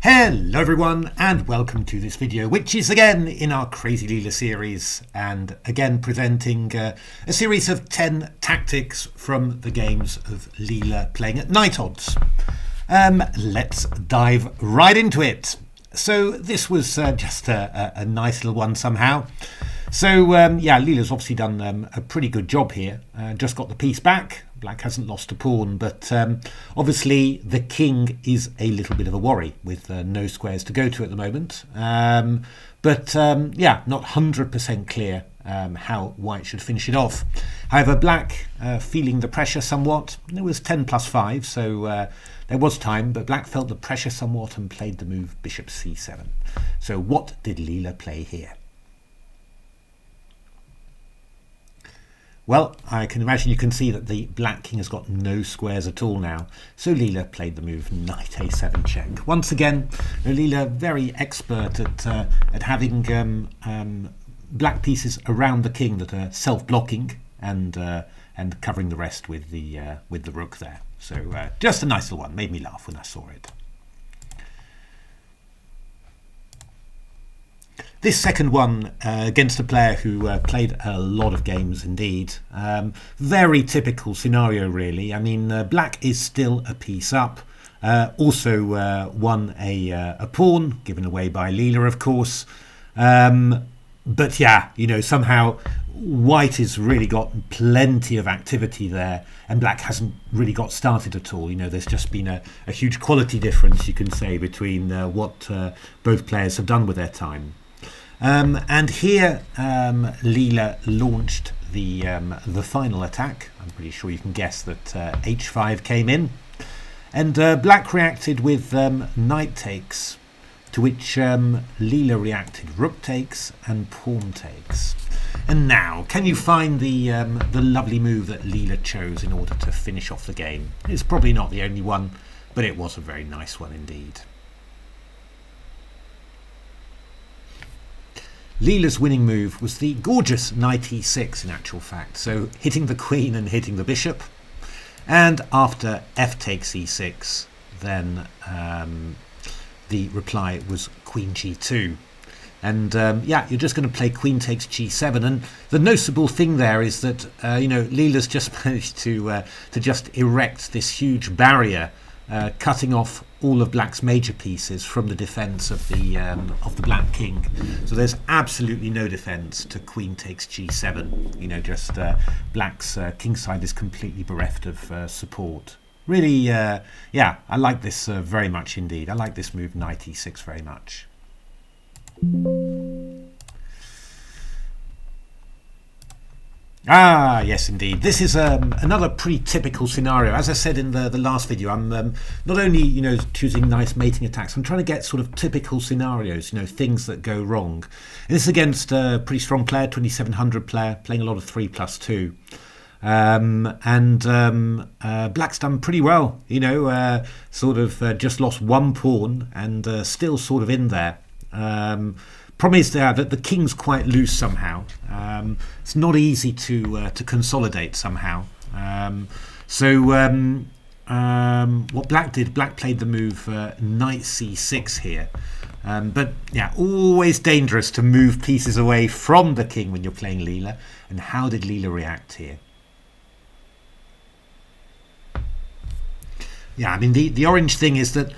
Hello everyone and welcome to this video, which is again in our Crazy Leela series, and again presenting a series of 10 tactics from the games of Leela playing at night odds. Let's dive right into it. So this was just a nice little one somehow. So yeah, Leela's obviously done a pretty good job here. Just got the piece back. Black hasn't lost a pawn, but obviously the king is a little bit of a worry with no squares to go to at the moment. But yeah, not 100% clear how white should finish it off. However, black feeling the pressure somewhat. It was 10 plus 5, so there was time, but black felt the pressure somewhat and played the move bishop c7. So what did Leela play here? Well, I can imagine you can see that the black king has got no squares at all now. So Leela played the move knight a7 check. Once again, Leela very expert at having black pieces around the king that are self-blocking and covering the rest with the rook there. So just a nice little one. Made me laugh when I saw it. This second one against a player who played a lot of games indeed. Very typical scenario really. I mean, black is still a piece up. Also won a pawn, given away by Leela of course. But yeah, you know, somehow white has really got plenty of activity there and black hasn't really got started at all. You know, there's just been a huge quality difference, you can say, between what both players have done with their time. And here Leela launched the final attack. I'm pretty sure you can guess that h5 came in, and black reacted with knight takes, to which Leela reacted rook takes and pawn takes. And now, can you find the lovely move that Leela chose in order to finish off the game? It's probably not the only one, but it was a very nice one indeed. Leela's winning move was the gorgeous knight e6 in actual fact, so hitting the queen and hitting the bishop. And after f takes e6, then the reply was queen g2. And yeah, you're just going to play queen takes g7. And the noticeable thing there is that you know, Leela's just managed to just erect this huge barrier, cutting off all of black's major pieces from the defense of the black king. So there's absolutely no defense to queen takes g7. You know, just black's king side is completely bereft of support. Really, yeah, I like this very much indeed. I like this move knight e6 very much. Ah, yes, indeed. This is another pretty typical scenario. As I said in the last video, I'm not only, you know, choosing nice mating attacks, I'm trying to get sort of typical scenarios, you know, things that go wrong. And this is against a pretty strong player, 2700 player, playing a lot of 3+2. Black's done pretty well, you know, sort of just lost one pawn and still sort of in there. Problem is there that the king's quite loose somehow. It's not easy to consolidate somehow. What black did, black played the move knight c6 here. But yeah, always dangerous to move pieces away from the king when you're playing Leela. And how did Leela react here? Yeah, I mean, the orange thing is that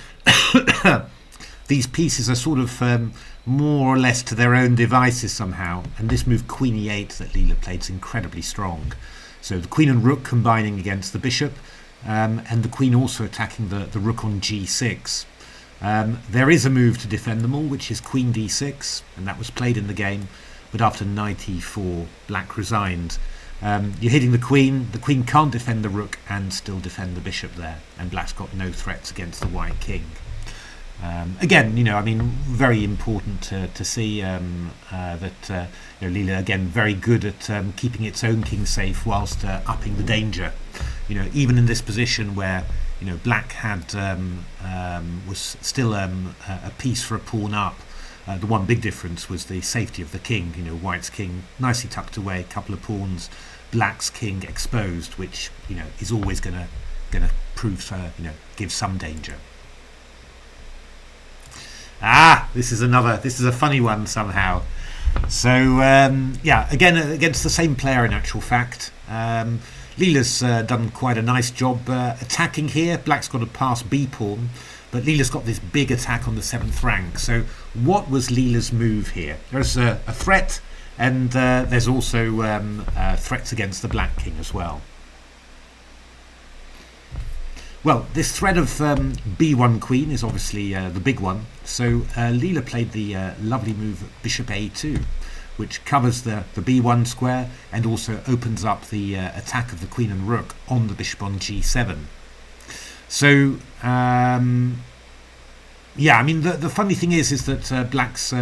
these pieces are sort of more or less to their own devices somehow, and this move queen e8 that Leela played is incredibly strong. So the queen and rook combining against the bishop, and the queen also attacking the rook on g6. There is a move to defend them all, which is queen d6, and that was played in the game, but after knight e4 black resigned. You're hitting the queen can't defend the rook and still defend the bishop there, and black's got no threats against the white king. Again, you know, I mean, very important to see that you know, Leela again very good at keeping its own king safe whilst upping the danger. You know, even in this position where, you know, black had was still a piece for a pawn up. The one big difference was the safety of the king. You know, white's king nicely tucked away, a couple of pawns, black's king exposed, which, you know, is always gonna prove you know, give some danger. This is a funny one somehow. So yeah, again against the same player in actual fact. Leela's done quite a nice job attacking here. Black's got a pass B pawn, but Leela's got this big attack on the 7th rank. So what was Leela's move here? There's a threat, and there's also threats against the black king as well. Well, this threat of b1 queen is obviously the big one. So Leela played the lovely move bishop a2, which covers the b1 square and also opens up the attack of the queen and rook on the bishop on g7. So yeah, I mean the funny thing is that Black's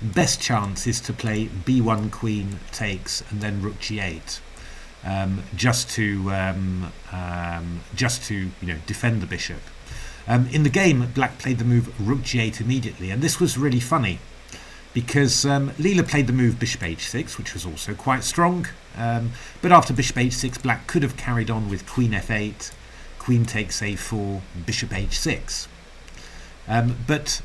best chance is to play b1 queen takes and then rook g8. Just to defend the bishop. In the game, Black played the move rook g8 immediately, and this was really funny because Leela played the move bishop h6, which was also quite strong. But after bishop h6, Black could have carried on with queen f8, queen takes a4, bishop h6. But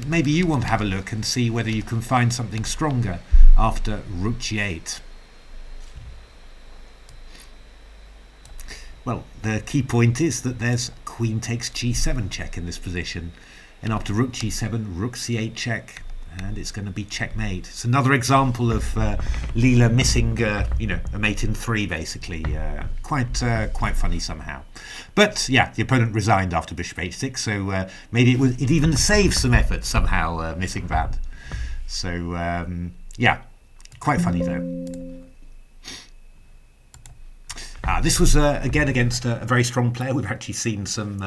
maybe you want to have a look and see whether you can find something stronger after rook g8. Well, the key point is that there's queen takes g7 check in this position, and after rook g7, rook c8 check, and it's going to be checkmate. It's another example of Leela missing, a mate in 3 basically. Quite funny somehow. But yeah, the opponent resigned after bishop h6, so maybe it even saved some effort somehow missing that. So yeah, quite funny though. This was again against a very strong player. We've actually seen some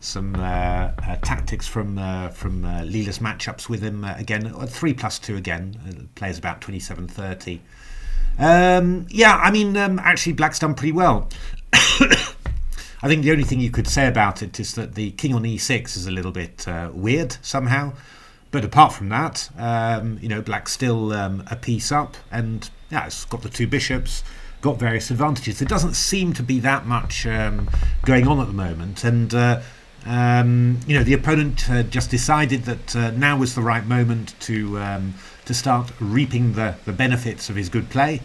tactics from Leela's matchups with him again. 3+2 again. Plays about 27-30. Yeah, I mean, actually, Black's done pretty well. I think the only thing you could say about it is that the king on e6 is a little bit weird somehow. But apart from that, Black's still a piece up, and yeah, it's got the 2 bishops. Got various advantages. There doesn't seem to be that much going on at the moment, and the opponent just decided that now was the right moment to start reaping the benefits of his good play,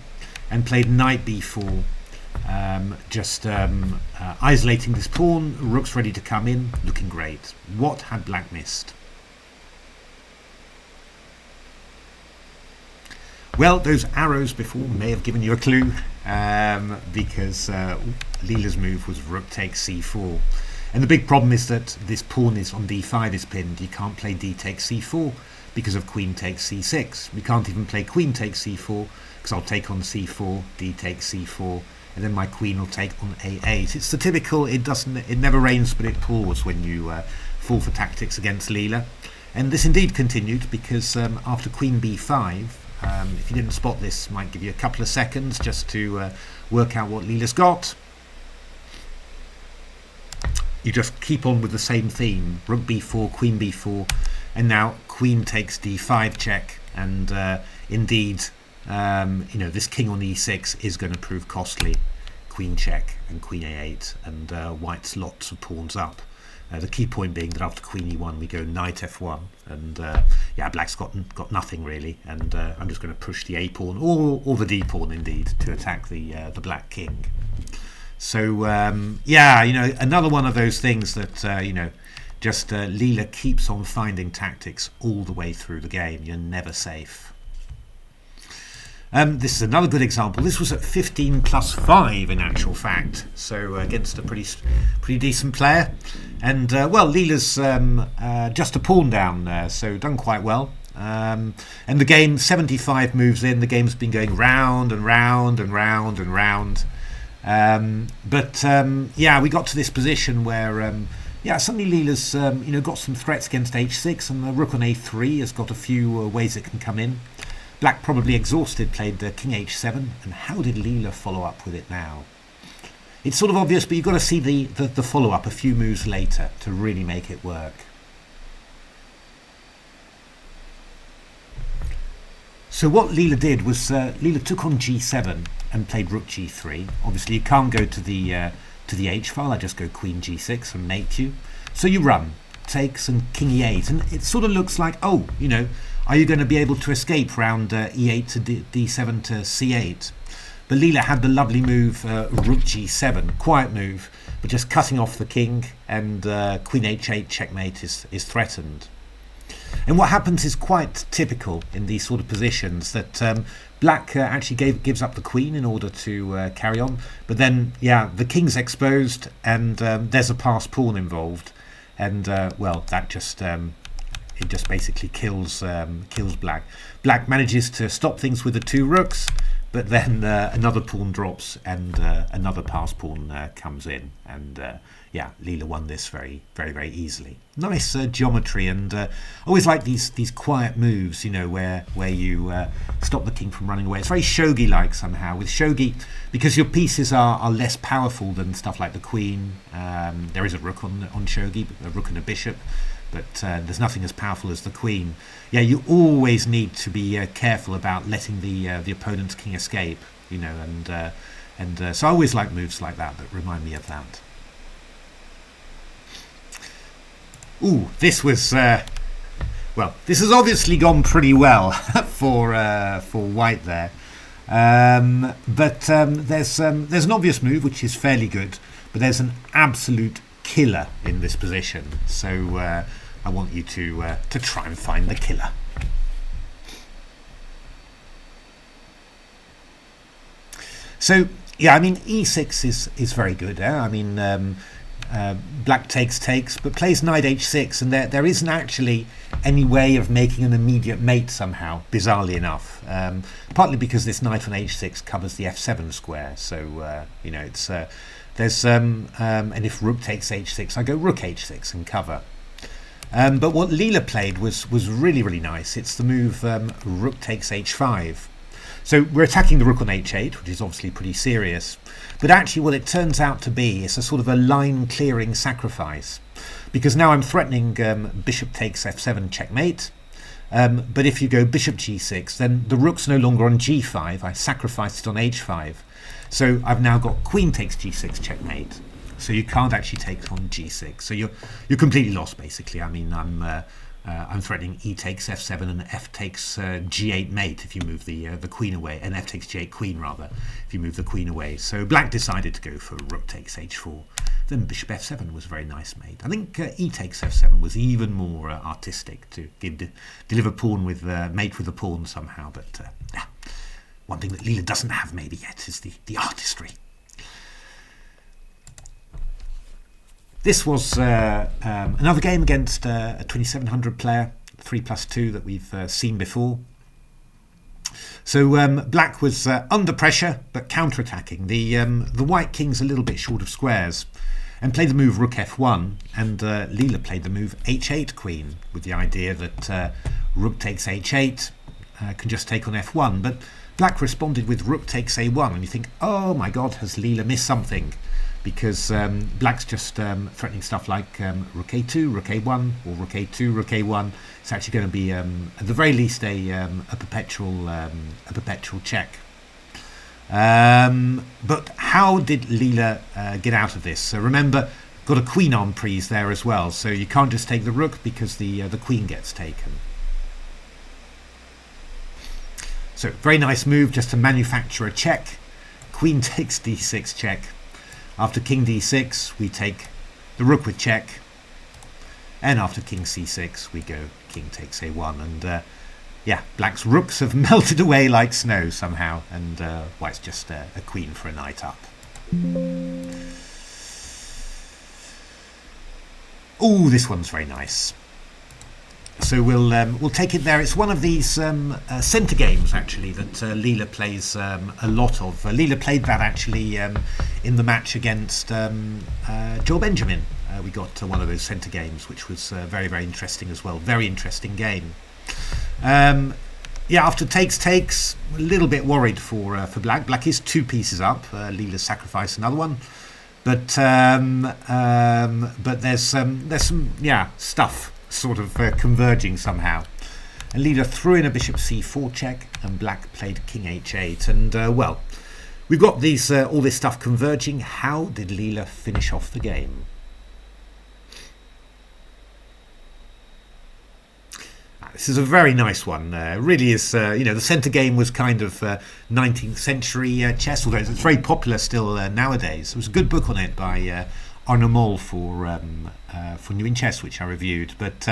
and played knight b4, isolating this pawn. Rook's ready to come in, looking great. What had Black missed? Well, those arrows before may have given you a clue, because Leela's move was rook takes c4. And the big problem is that this pawn is on d5 is pinned. You can't play d takes c4 because of queen takes c6. We can't even play queen takes c4 because I'll take on c4, d takes c4, and then my queen will take on a8. It's the typical, it never rains but it pours when you fall for tactics against Leela. And this indeed continued because after queen b5, if you didn't spot this, might give you a couple of seconds just to work out what Leela's got. You just keep on with the same theme: rook b4, queen b4, and now queen takes d5 check. And indeed, this king on e6 is going to prove costly. Queen check and queen a8, and white's lots of pawns up. The key point being that after queen e1 we go knight f1, and yeah, Black's got nothing really, and I'm just going to push the a pawn or the d pawn indeed to attack the black king. So yeah, another one of those things that just Leela keeps on finding tactics all the way through the game. You're never safe. This is another good example. This was at 15+5 in actual fact, so against a pretty decent player. And well, Leela's just a pawn down, so done quite well. And the game, 75 moves in, the game's been going round and round and round and round. But yeah, we got to this position where yeah, suddenly Leela's got some threats against h6, and the rook on a3 has got a few ways it can come in. Black, probably exhausted, played king h7, and how did Leela follow up with it now? It's sort of obvious, but you've got to see the follow-up a few moves later to really make it work. So what Leela did was Leela took on g7 and played rook g3. Obviously you can't go to the h file. I just go queen g6 and mate you. So you run. takes and king e8, and it sort of looks like, oh, you know, are you going to be able to escape round e8 to d7 to c8? But Leela had the lovely move rook g7, quiet move, but just cutting off the king, and queen h8 checkmate is threatened. And what happens is quite typical in these sort of positions, that black actually gives up the queen in order to carry on, but then, yeah, the king's exposed, and there's a passed pawn involved, and well, that just it just basically kills black. Black manages to stop things with the two rooks, but then another pawn drops, and another passed pawn comes in, and yeah, Leela won this very, very, very easily. Nice geometry, and I always like these quiet moves, you know, where you stop the king from running away. It's very shogi-like somehow. With shogi, because your pieces are less powerful than stuff like the queen. There is a rook on shogi, a rook and a bishop, but there's nothing as powerful as the queen. Yeah, you always need to be careful about letting the opponent's king escape, you know, and so I always like moves like that remind me of that. Ooh, this was well, this has obviously gone pretty well for white there, but there's an obvious move which is fairly good, but there's an absolute killer in this position, so I want you to try and find the killer. So yeah, I mean, e6 is very good. I mean, black takes, but plays knight h6, and there isn't actually any way of making an immediate mate somehow, bizarrely enough. Partly because this knight on h6 covers the f7 square, so you know, it's there's and if rook takes h6, I go rook h6 and cover. But what Leela played was really, really nice. It's the move rook takes h5. So we're attacking the rook on h8, which is obviously pretty serious. But actually what it turns out to be is a sort of a line-clearing sacrifice. Because now I'm threatening bishop takes f7 checkmate. But if you go bishop g6, then the rook's no longer on g5. I sacrificed it on h5. So I've now got queen takes g6 checkmate. So you can't actually take on g6. So you're completely lost, basically. I mean, I'm threatening e takes f7 and f takes g8 mate if you move the queen away, and f takes g8 queen rather if you move the queen away. So black decided to go for rook takes h4. Then bishop f7 was a very nice mate. I think e takes f7 was even more artistic, to deliver pawn with mate with a pawn somehow. But one thing that Leela doesn't have maybe yet is the artistry. This was another game against a 2700 player, 3+2 that we've seen before. So black was under pressure but counter-attacking. The white king's a little bit short of squares, and played the move rook f1, and Leela played the move h8 queen, with the idea that rook takes h8 can just take on f1. But black responded with rook takes a1, and you think, oh my god, has Leela missed something? Because black's just threatening stuff like rook a2, rook a1, or rook a2, rook a1. It's actually going to be, at the very least, a perpetual check. But how did Leela get out of this? So remember, got a queen emprise there as well, so you can't just take the rook because the queen gets taken. So very nice move just to manufacture a check. Queen takes d6 check. After king d6, we take the rook with check, and after king c6, we go king takes a1, and yeah, black's rooks have melted away like snow somehow, and white's just a queen for a knight up. Oh, this one's very nice. So we'll take it there. It's one of these centre games actually that Leela plays a lot of. Leela played that actually in the match against Joel Benjamin. We got one of those centre games, which was very, very interesting as well. Very interesting game. Yeah, after takes, a little bit worried for black. Black is 2 pieces up. Leela sacrificed another one. But there's some stuff sort of converging somehow, and Leela threw in a bishop c4 check, and black played king h8, and well, we've got these all this stuff converging. How did Leela finish off the game? this is a very nice one. Really is, the centre game was kind of 19th century chess, although it's very popular still nowadays. There was a good book on it by Arno Moll for New in Chess, which I reviewed. But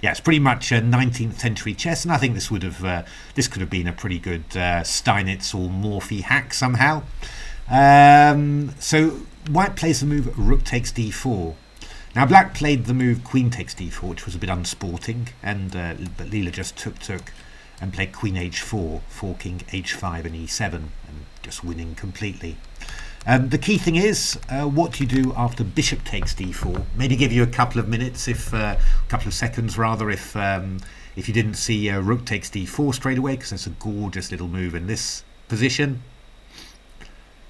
it's pretty much 19th century chess, and I think this could have been a pretty good Steinitz or Morphy hack somehow. So white plays the move rook takes d4. Now black played the move queen takes d4, which was a bit unsporting, but Leela just took and played queen h4, forking h5 and e7, and just winning completely. The key thing is what you do after bishop takes d4. Maybe give you a couple of minutes, couple of seconds rather, if you didn't see rook takes d4 straight away, because that's a gorgeous little move in this position.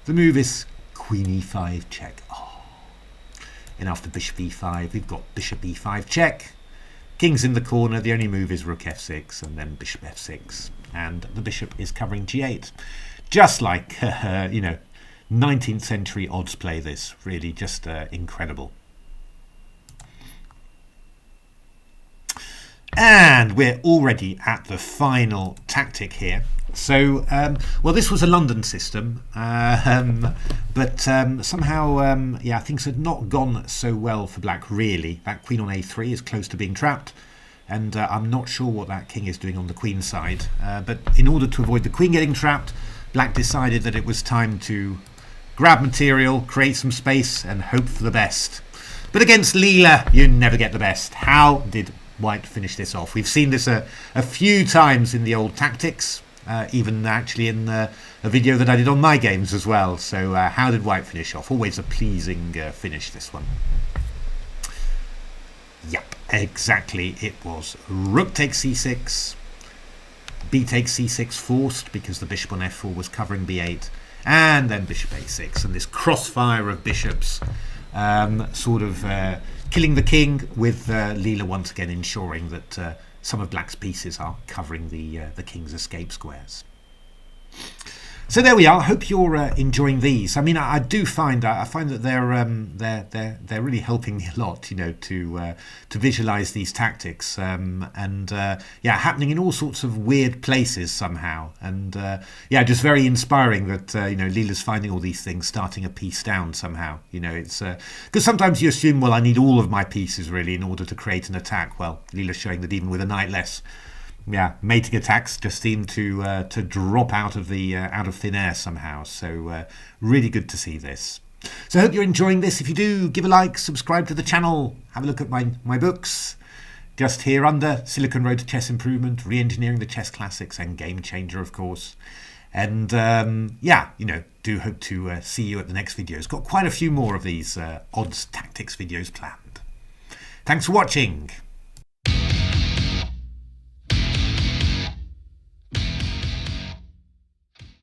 The move is queen e5 check. And after bishop e5, we've got bishop e5 check. King's in the corner. The only move is rook f6 and then bishop f6, and the bishop is covering g8, just like 19th century odds play. This really just incredible. And we're already at the final tactic here. So, this was a London system, but somehow, things had not gone so well for black, really. That queen on a3 is close to being trapped, and I'm not sure what that king is doing on the queen side. But in order to avoid the queen getting trapped, black decided that it was time to grab material, create some space, and hope for the best. But against Leela, you never get the best. How did white finish this off? We've seen this a few times in the old tactics, even actually in a video that I did on my games as well. So how did white finish off? Always a pleasing finish, this one. Yep, exactly. It was rook takes c6, b takes c6 forced because the bishop on f4 was covering b8, and then bishop a6, and this crossfire of bishops killing the king, with Leela once again ensuring that some of black's pieces are covering the king's escape squares. So there we are. I hope you're enjoying these. I mean, I find that they're really helping me a lot, to visualize these tactics, happening in all sorts of weird places somehow, and just very inspiring that Leela's finding all these things, starting a piece down somehow. It's because sometimes you assume, well, I need all of my pieces really in order to create an attack. Well, Leela's showing that even with a knight less, mating attacks just seem to drop out of thin air somehow. So really good to see this. So I hope you're enjoying this. If you do, give a like, subscribe to the channel, have a look at my books just here under: Silicon Road to Chess Improvement, Re-engineering the Chess Classics, and Game Changer, of course. And do hope to see you at the next videos. Got quite a few more of these odds tactics videos planned. Thanks for watching.